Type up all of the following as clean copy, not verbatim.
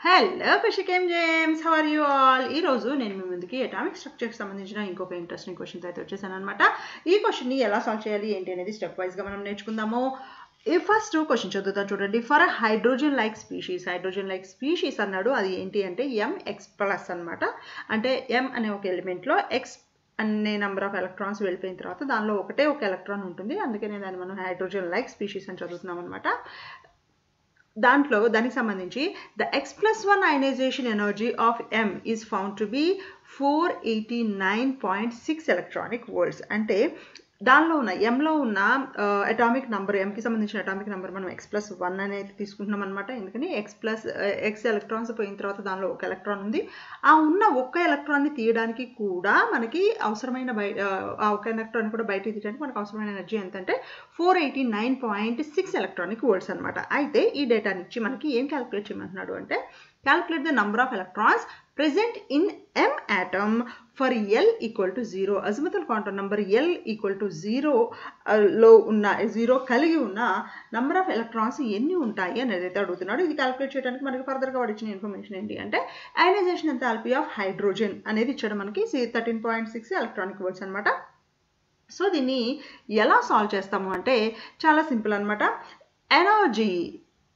Hello కుషికేమ్ జేమ్స్, how are you all? ఈరోజు నేను మీ ముందుకి అటామిక్ స్ట్రక్చర్కి సంబంధించిన ఇంకొక ఇంట్రెస్టింగ్ క్వశ్చన్తో అయితే వచ్చేసాను అనమాట. ఈ క్వశ్చన్ని ఎలా సాల్వ్ చేయాలి ఏంటి అనేది స్టెప్ వైజ్గా మనం నేర్చుకుందాము. ఈ ఫస్ట్ క్వశ్చన్ చదువుతాను చూడండి. ఫర్ హైడ్రోజన్ లైక్ స్పీషీస్ అన్నాడు. అది ఏంటి అంటే mx+ అనమాట. అంటే m అనే ఒక ఎలిమెంట్లో x అనే నెంబర్ ఆఫ్ ఎలక్ట్రాన్స్ వెళ్ళిపోయిన తర్వాత దానిలో ఒకటే ఒక ఎలక్ట్రాన్ ఉంటుంది. అందుకనే దాన్ని మనం హైడ్రోజన్ లైక్ స్పీషీస్ అని చదువుతున్నాం అనమాట. దానికి సంబంధించి the x+1 ionization energy of m is found to be 489.6 electronic volts. అంటే దానిలో ఉన్న ఎంలో ఉన్న అటామిక్ నంబర్, ఎంకి సంబంధించిన అటామిక్ నెంబర్ మనం x+1 అనేది తీసుకుంటున్నాం అనమాట. ఎందుకని x ఎలక్ట్రాన్స్ పోయిన తర్వాత దానిలో ఒక ఎలక్ట్రాన్ ఉంది. ఆ ఉన్న ఒక్క ఎలక్ట్రాన్ని తీయడానికి కూడా మనకి అవసరమైన ఆ ఒక ఎలక్ట్రాన్ కూడా బయటకు తీయడానికి మనకు అవసరమైన ఎనర్జీ ఎంతంటే 489.6 ఎలక్ట్రానిక్ వోల్ట్స్ అనమాట. అయితే ఈ డేటాని ఇచ్చి మనకి ఏం క్యాలిక్యులేట్ చేయమంటున్నాడు అంటే calculate the number of electrons present in m atom for L equal to 0. azimuthal quantum number L equal to 0 లో ఉన్న 0 కలిగి ఉన్న number of electrons ఎన్ని ఉంటాయి అనేది అయితే అడుగుతున్నాడు. ఇది క్యాలిక్యులేట్ చేయడానికి మనకి ఫర్దర్గా వాడు ఇచ్చిన ఇన్ఫర్మేషన్ ఏంటి అంటే అయనైజేషన్ ఎంథాల్పీ ఆఫ్ హైడ్రోజన్ అనేది ఇచ్చాడు మనకి 13.6 ఎలక్ట్రానిక్ వోల్ట్స్ అనమాట. సో దీన్ని ఎలా సాల్వ్ చేస్తాము అంటే చాలా సింపుల్ అనమాట. ఎనర్జీ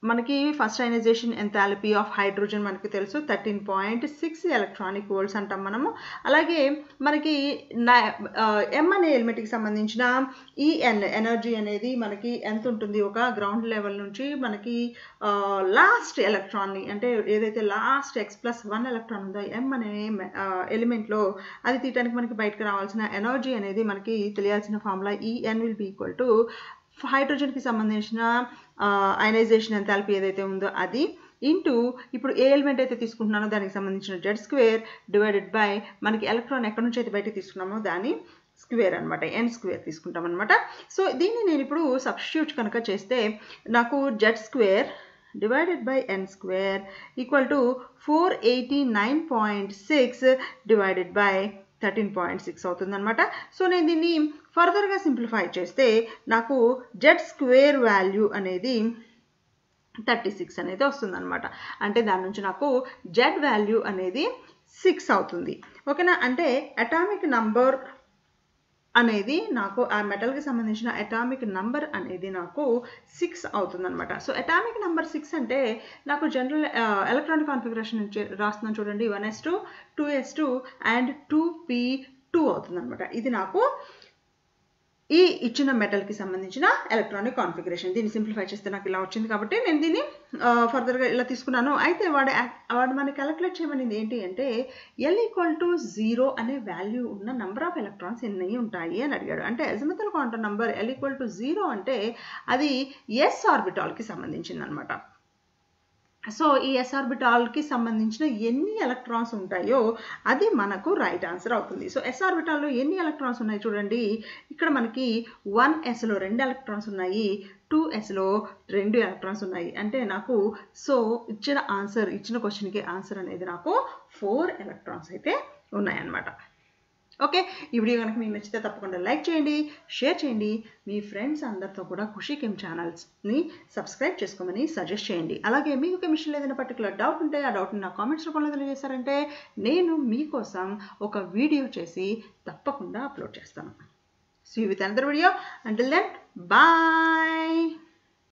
మనకి first ionisation enthalpy of hydrogen మనకి తెలుసు 13.6 ఎలక్ట్రానిక్ వోల్ట్స్ అంటాం మనము. అలాగే మనకి ఎం అనే ఎలిమెంట్కి సంబంధించిన ఈ ఎనర్జీ అనేది మనకి ఎంత ఉంటుంది, ఒక గ్రౌండ్ లెవెల్ నుంచి మనకి లాస్ట్ ఎలక్ట్రాన్ని అంటే ఏదైతే లాస్ట్ x+1 ఎలక్ట్రాన్ ఉందో ఎం అనే ఎలిమెంట్లో అది తీయడానికి మనకి బయటకు రావాల్సిన ఎనర్జీ అనేది మనకి తెలియాల్సిన formula En will be equal to హైడ్రోజన్కి సంబంధించిన అయనైజేషన్ ఎంథాల్పీ ఏదైతే ఉందో అది ఇంటూ ఇప్పుడు ఏ ఎలిమెంట్ అయితే తీసుకుంటున్నానో దానికి సంబంధించిన Z² డివైడెడ్ బై మనకి ఎలక్ట్రాన్ ఎక్కడి నుంచి అయితే బయటకు తీసుకున్నామో దాని స్క్వేర్ అనమాట, n² తీసుకుంటాం అనమాట. సో దీన్ని నేను ఇప్పుడు సబ్స్టిట్యూట్ కనుక చేస్తే నాకు Z² divided by n² equal to 489.6 divided by 13.6 అవుతుందన్నమాట. సో నేను దీన్ని ఫర్దర్గా సింప్లిఫై చేస్తే నాకు Z² వాల్యూ అనేది 36 అనేది వస్తుందన్నమాట. అంటే దాని నుంచి నాకు Z వాల్యూ అనేది 6 అవుతుంది. ఓకేనా? అంటే అటామిక్ నంబర్ అనేది నాకు ఆ మెటల్కి సంబంధించిన అటామిక్ నంబర్ అనేది నాకు 6 అవుతుందన్నమాట. సో అటామిక్ నంబర్ 6 అంటే నాకు జనరల్ ఎలక్ట్రానిక్ కాన్ఫిగరేషన్ రాస్తున్నాను చూడండి. 1s2 2s2 అండ్ 2p2 అవుతుందన్నమాట. ఇది నాకు ఈ ఇచ్చిన మెటల్కి సంబంధించిన ఎలక్ట్రానిక్ కాన్ఫిగరేషన్. దీన్ని సింప్లిఫై చేస్తే నాకు ఇలా వచ్చింది కాబట్టి నేను దీన్ని ఫర్దర్గా ఇలా తీసుకున్నాను. అయితే వాడు మనకి క్యాలిక్యులేట్ చేయమనింది ఏంటి అంటే L ఈక్వల్ టు 0 అనే వాల్యూ ఉన్న నెంబర్ ఆఫ్ ఎలక్ట్రాన్స్ ఎన్ని ఉంటాయి అని అడిగాడు. అంటే azimuthal quantum number L equal to 0 అంటే అది s ఆర్బిటాల్కి సంబంధించింది అనమాట. సో ఈ s ఆర్బిటాల్కి సంబంధించిన ఎన్ని ఎలక్ట్రాన్స్ ఉంటాయో అది మనకు రైట్ ఆన్సర్ అవుతుంది. సో s ఆర్బిటాల్లో ఎన్ని ఎలక్ట్రాన్స్ ఉన్నాయి చూడండి. ఇక్కడ మనకి 1sలో 2 ఎలక్ట్రాన్స్ ఉన్నాయి, 2sలో 2 ఎలక్ట్రాన్స్ ఉన్నాయి. అంటే నాకు ఇచ్చిన క్వశ్చన్కి ఆన్సర్ అనేది నాకు 4 ఎలక్ట్రాన్స్ అయితే ఉన్నాయన్నమాట. ఓకే, ఈ వీడియో కనుక మీకు నచ్చితే తప్పకుండా లైక్ చేయండి, షేర్ చేయండి, మీ ఫ్రెండ్స్ అందరితో కూడా కుషికేమ్ ఛానల్స్ని సబ్స్క్రైబ్ చేసుకోమని సజెస్ట్ చేయండి. అలాగే మీకు కెమిస్ట్రీలో ఏదైనా పర్టికులర్ డౌట్ ఉంటే ఆ డౌట్ని నా కామెంట్స్ రూపంలో తెలియజేశారంటే నేను మీకోసం ఒక వీడియో చేసి తప్పకుండా అప్లోడ్ చేస్తాను. See you with another video. Until then, bye.